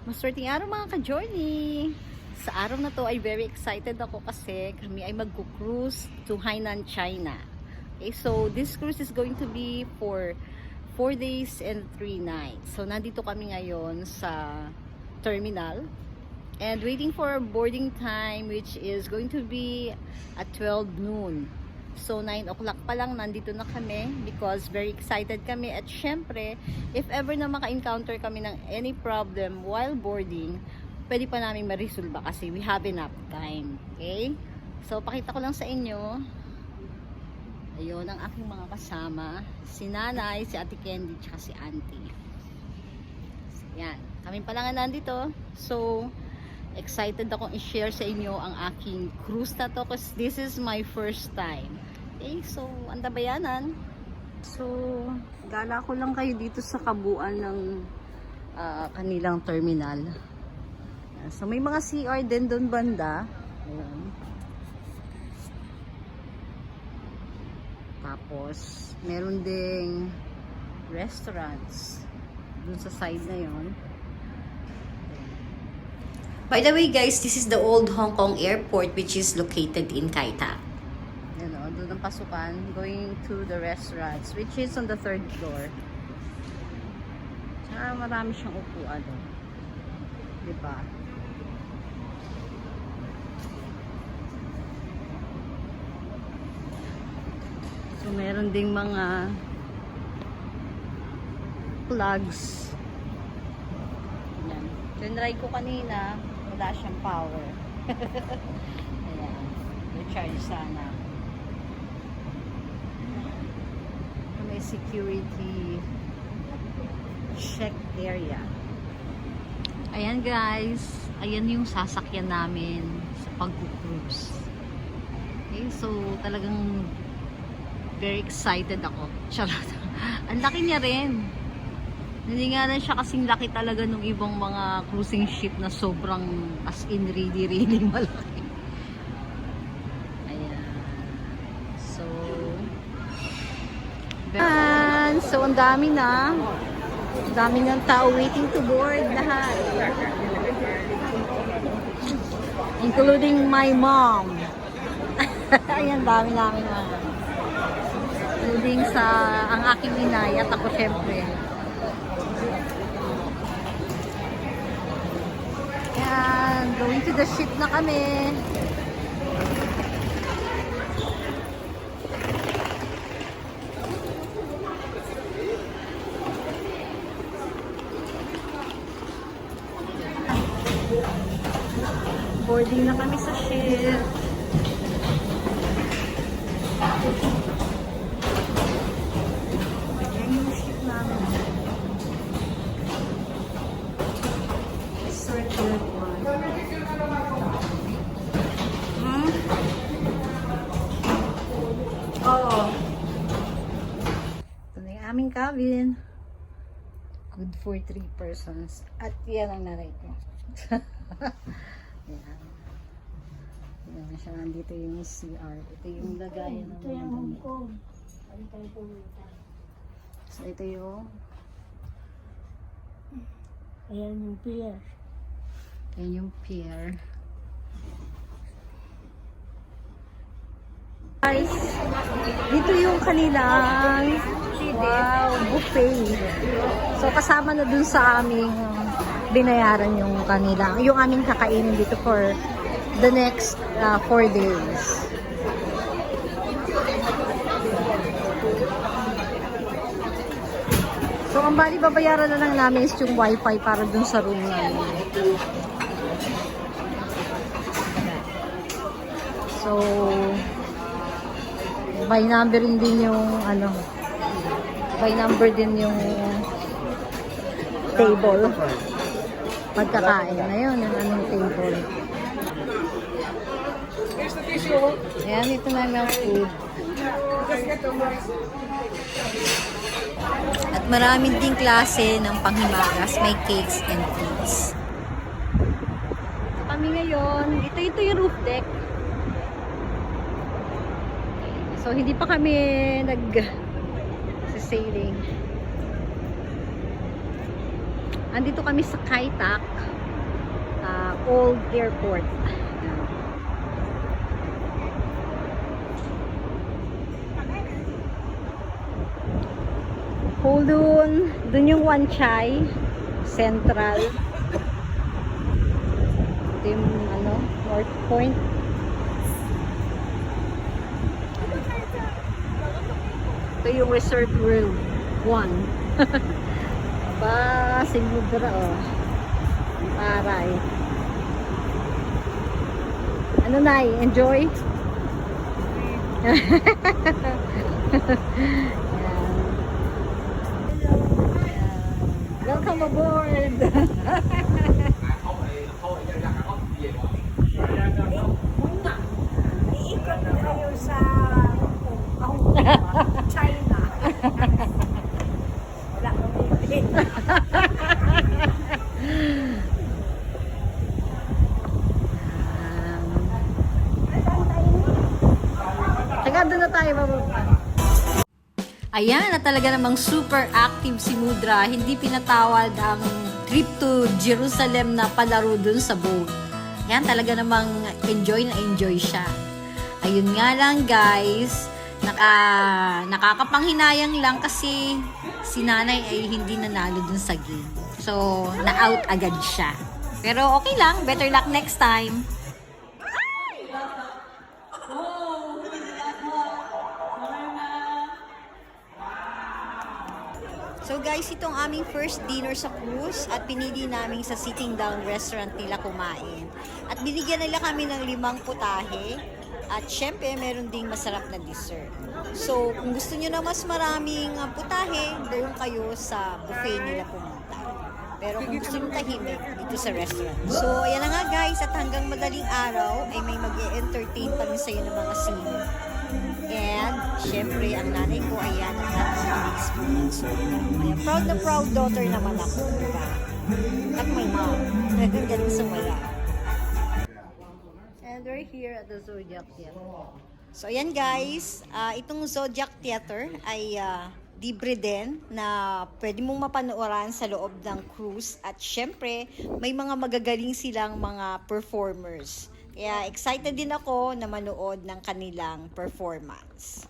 Maswerteng araw mga ka-journey! Sa araw na to ay very excited ako kasi kami ay mag-cruise to Hainan, China. Okay, so this cruise is going to be for 4 days and 3 nights. So nandito kami ngayon sa terminal and waiting for our boarding time, which is going to be at 12 noon. So 9 o'clock pa lang nandito na kami because very excited kami, at syempre if ever na maka-encounter kami ng any problem while boarding, pwede pa namin ma-resolve kasi we have enough time. Okay? So pakita ko lang sa inyo. Ayun ang aking mga kasama, si Nanay, si Ate Candy, tsaka si Auntie. So, yan, kami pa lang nandito. So excited akong i-share sa inyo ang aking cruise na to because this is my first time. Okay, so antabayanan. So gala ko lang kayo dito sa kabuuan ng kanilang terminal. So may mga CR din doon banda. Ayan. Tapos meron ding restaurants doon sa side na yon. By the way guys, this is the old Hong Kong airport which is located in Kai Tak. Yan o, doon ang pasukan, going to the restaurants which is on the 3rd floor. Tsaka marami siyang upuan o. Diba? So meron ding mga plugs. Yan. Tinry ko kanina, wala siyang power. Ayan. I-charge sana. May security check area. Ayan guys. Ayan yung sasakyan namin sa pag-cruise. Okay, so talagang very excited ako. Charot. Ang laki niya rin. Hindi nga lang siya kasing laki talaga ng ibang mga cruising ship na sobrang as in really malaki. Ayan. So, so ang dami na. Ang dami ng tao waiting to board lahat. Including my mom. Ayan, dami namin mga. Including sa ang aking inay at ako syempre. Yan, going to the ship na kami. Boarding na kami sa ship. Yan yung ship namin. Circular one. Oo. Ito na yung aming cabin. Good for 3 persons. At yan ang nanay ko. Ayan. Ayan na siya. Nandito yung CR. Ito yung lagayan ng mga damit. So ito yung Ayan yung pier. yan yung pier. Guys, dito yung kanilang buffet. So kasama na dun sa aming binayaran yung yung aming kakainin dito for the next 4 days. So ang bali babayaran na lang namin is yung wifi para dun sa room namin. So by number din yung by number din yung table. Pagkakain na yun, yung aming table. Ayan, ito na yung food. At maraming ding klase ng panghimagas, may cakes and fruits. Kami ngayon, ito yung roof deck. So hindi pa kami nag-sailing. Andito kami sa Kai Tak Old Airport. Kowloon, dun yung Wan Chai Central. Ito yung North Point. Ito yung Resort World 1. Ba, Simudra Taray. Ano na, enjoy? Welcome aboard! Iikot na kayo sa China. Wala kang iikot. Taga doon na tayo bababa. Ayan, na talaga namang super active si Mudra. Hindi pinatawad ang trip to Jerusalem na palaro dun sa boat. Ayan, talaga namang enjoy na enjoy siya. Ayun nga lang guys, nakakapanghinayang lang kasi si nanay ay hindi nanalo dun sa game. So, na-out agad siya. Pero okay lang, better luck next time. So guys, itong aming first dinner sa cruise at pinili namin sa sitting down restaurant nila kumain. At binigyan nila kami ng 5 putahe at syempre meron ding masarap na dessert. So kung gusto nyo na mas maraming putahe, doon kayo sa buffet nila pumunta. Pero kung gusto nyo tahimik, dito sa restaurant. So ayan na nga guys, at hanggang madaling araw ay may mag-e-entertain kami sa iyo ng mga scene. And, syempre, ang nanay ko ay yan ang natin sa kaya proud na proud daughter naman ako, diba? Like my mom. Ganun sa maya. And we're here at the Zodiac Theater. So, ayan guys. Itong Zodiac Theater ay libre din na pwede mong mapanooran sa loob ng cruise. At syempre, may mga magagaling silang mga performers. Kaya excited din ako na manood ng kanilang performance.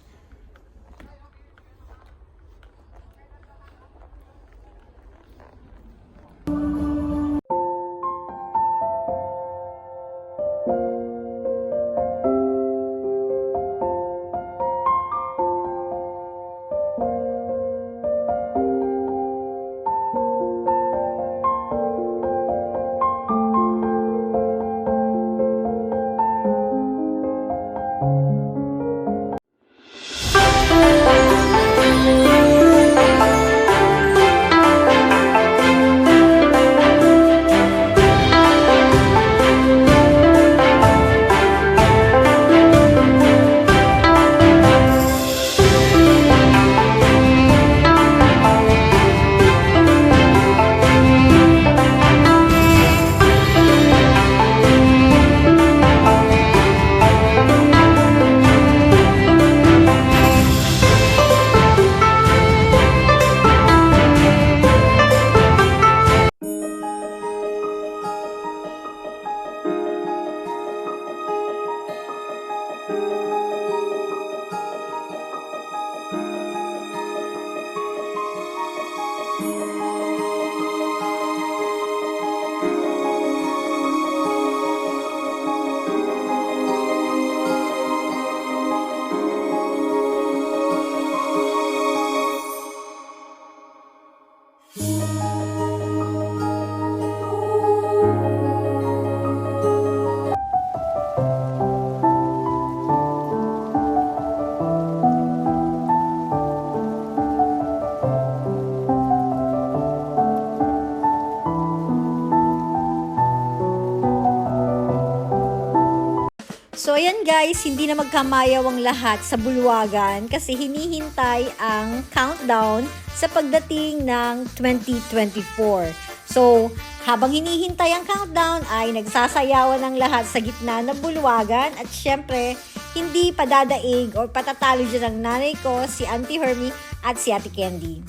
So ayan guys, hindi na magkamayaw ang lahat sa bulwagan kasi hinihintay ang countdown sa pagdating ng 2024. So habang hinihintay ang countdown ay nagsasayawan ng lahat sa gitna ng bulwagan at syempre hindi padadaig o patatalo dyan ang nanay ko, si Auntie Hermie at si Ate Candy.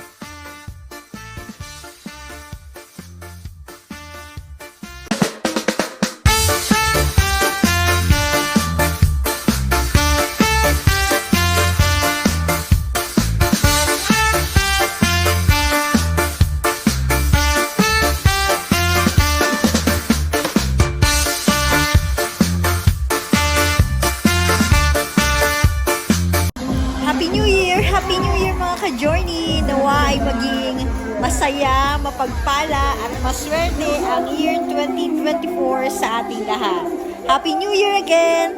masaya, mapagpala at maswerte ang year 2024 sa ating lahat. Happy New Year again!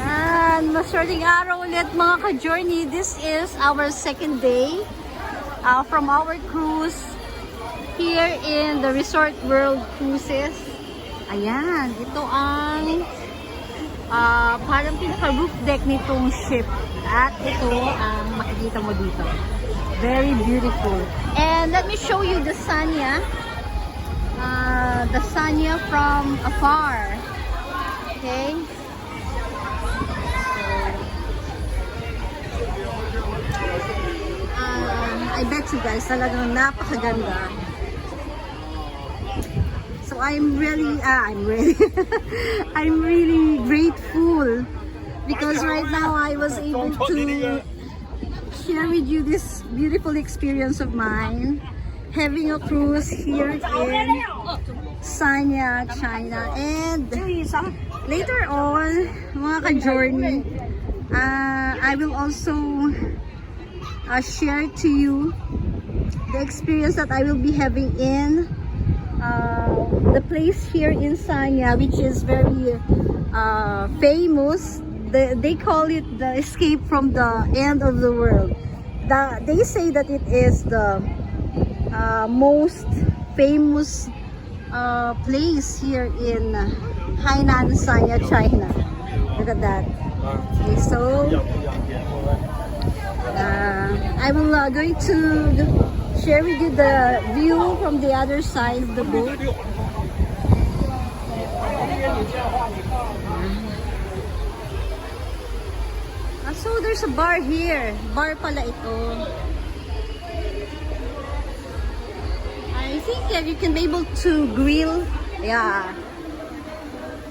Yan, maswerteng araw ulit mga ka-journey. This is our second day from our cruise here in the Resort World Cruises. Ayan, ito ang parang pinaka-roof deck nitong ship. At ito ang makikita mo dito. Very beautiful. And let me show you the Sanya. The Sanya from afar. Okay? I bet you guys talagang napakaganda. So I'm really I'm really grateful because right now I was able to share with you this beautiful experience of mine having a cruise here in Sanya, China. And later on, mga ka-journey, I will also share to you the experience that I will be having in the place here in Sanya, which is very famous. They call it the escape from the end of the world. They say that it is the most famous place here in Hainan, Sanya, China. Look at that. Okay, so I will going to share with you the view from the other side of the boat. So there's a bar here. Bar pala ito. I think that you can be able to grill. Yeah.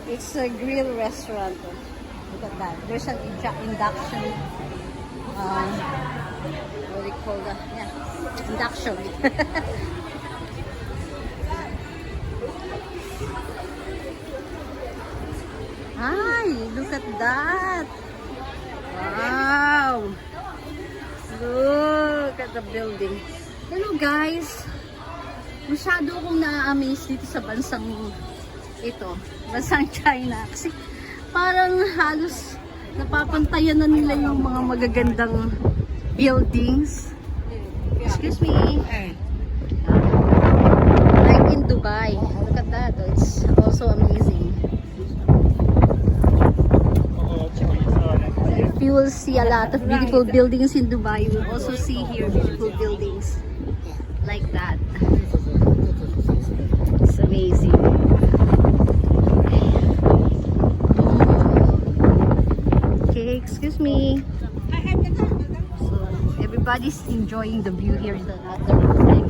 It's a grill restaurant. Look at that. There's an induction. What do you call that? Yeah. Induction. Hi, look at that. Wow. Look at the building. Hello guys. Masyado akong na-amaze dito sa bansang ito. Bansang China. Kasi parang halos napapantayan na nila yung mga magagandang buildings. Excuse me. Like in Dubai. Look at that. It's also amazing. If you will see a lot of beautiful buildings in Dubai, you will also see here beautiful buildings like that. It's amazing. Okay, excuse me. So everybody's enjoying the view here at the roof deck.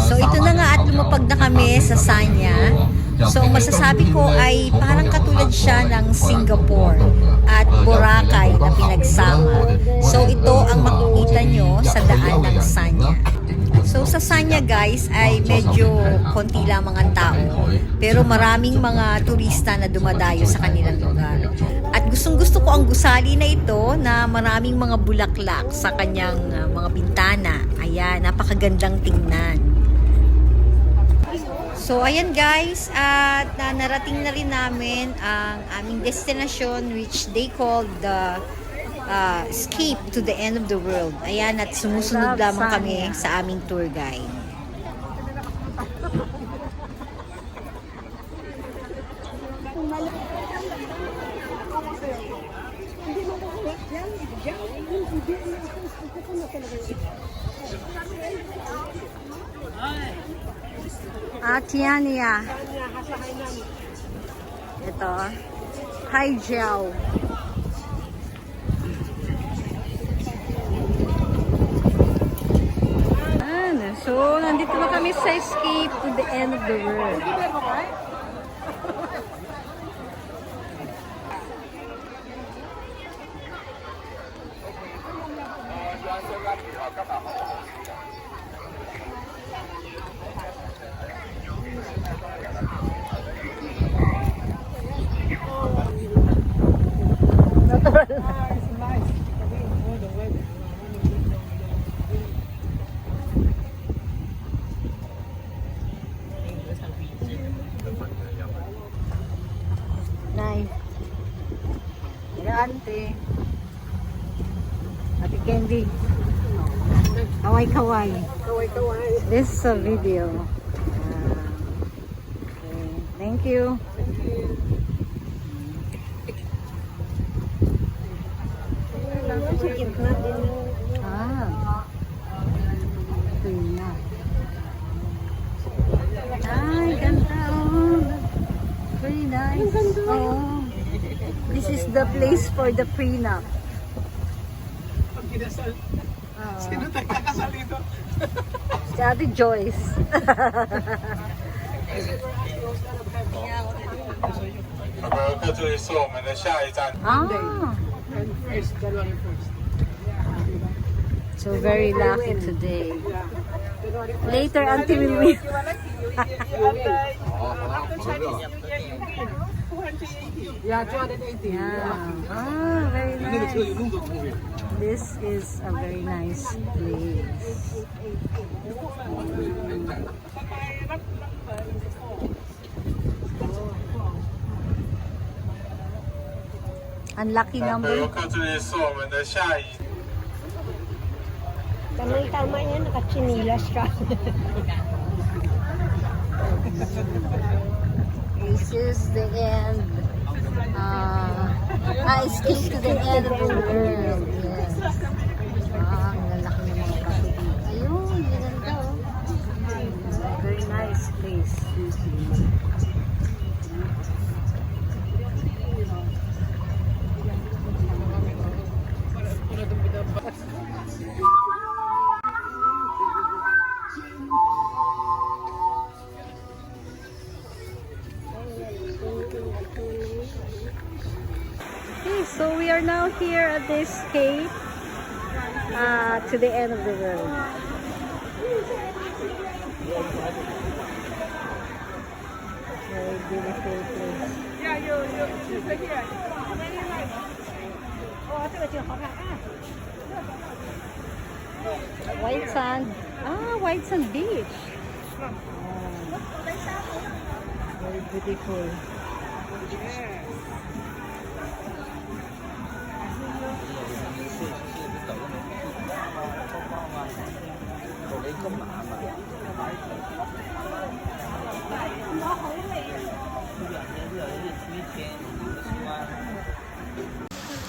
So ito na nga at lumapag na kami sa Sanya. So ang masasabi ko ay parang katulad siya ng Singapore at Boracay na pinagsama. So ito ang makikita nyo sa daan ng Sanya. So sa Sanya guys ay medyo konti lamang ang tao, pero maraming mga turista na dumadayo sa kanilang lugar. At gustong gusto ko ang gusali na ito na maraming mga bulaklak sa kanyang mga bintana. Ayan, napakagandang tingnan. So ayan guys, at narating na rin namin ang aming destination which they call the escape to the end of the world. Ayan, at sumusunod lamang kami sa aming tour guide. Tiania. Ito. Haijiao. So, nandito na kami sa escape to the end of the world. Hindi. Kaway-kaway. Kaway-kaway. This is a video. Okay. Thank you. Sikip na din. Ah. Prina. Ay, ganda. Oh. Very nice. Oh. This is the place for the prenup. Pag kinasal, Oh. sino tayo kakasal dito? Si Ate Joyce. 好朋友，这里是我们的下一站。 Ah. And first, January 1st. So very lucky today. Yeah. January 1st. Later, Auntie will win. Yeah, 280. Yeah. Ah, very 那个车有 nice. 弄走同学。 This is a very nice place. Unlucky 朋 number. 友，这里是我们的下一。 Tamang-tama yan, nakatsinilas ka. This is the end. Escape to the end of the world. Yes. Ang lalaki ng mga kape dito. Ayun, ganda oh. Very nice place. Okay, so we are now here at the escape to the end of the world. Very beautiful place. White sand. Ah, white sand beach. Very beautiful.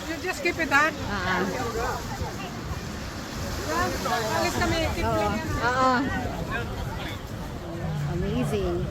You just keep it on. Alis kami. Keep lang yan. Amazing.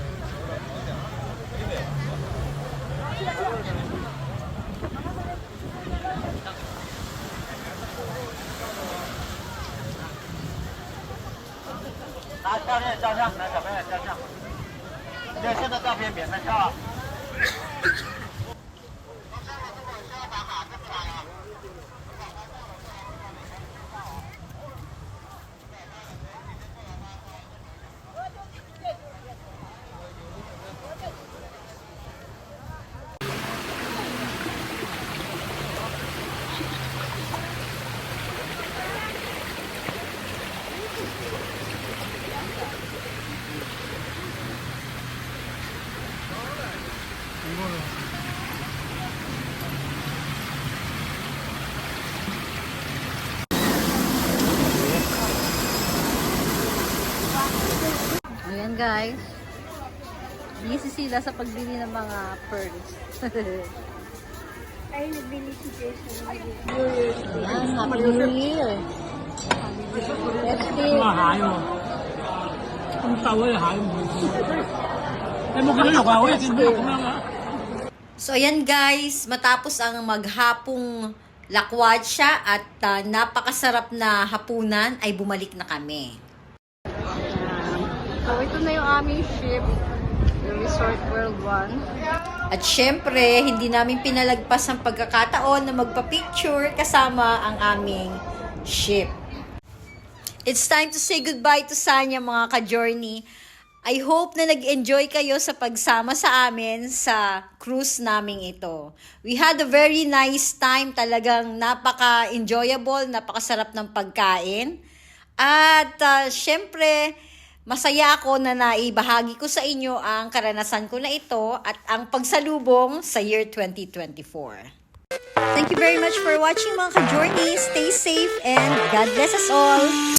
Ayan guys. Busy sila sa pagbili ng mga pearls. Ay, nagbili si Jason. Ayan, Happy New Year. Festive. 蟹喎，咁瘦嗰隻蟹唔會知。你冇見到肉啊？好似見到肉咁樣啊！ So ayan guys, matapos ang maghapong lakwatsa at napakasarap na hapunan ay bumalik na kami. So ito na yung aming ship. The Resort World 1. At syempre, hindi namin pinalagpas ang pagkakataon na magpa-picture kasama ang aming ship. It's time to say goodbye to Sanya mga ka-journey. I hope na nag-enjoy kayo sa pagsama sa amin sa cruise naming ito. We had a very nice time, talagang napaka-enjoyable, napakasarap ng pagkain. At syempre, masaya ako na naibahagi ko sa inyo ang karanasan ko na ito at ang pagsalubong sa year 2024. Thank you very much for watching mga ka-journey. Stay safe and God bless us all.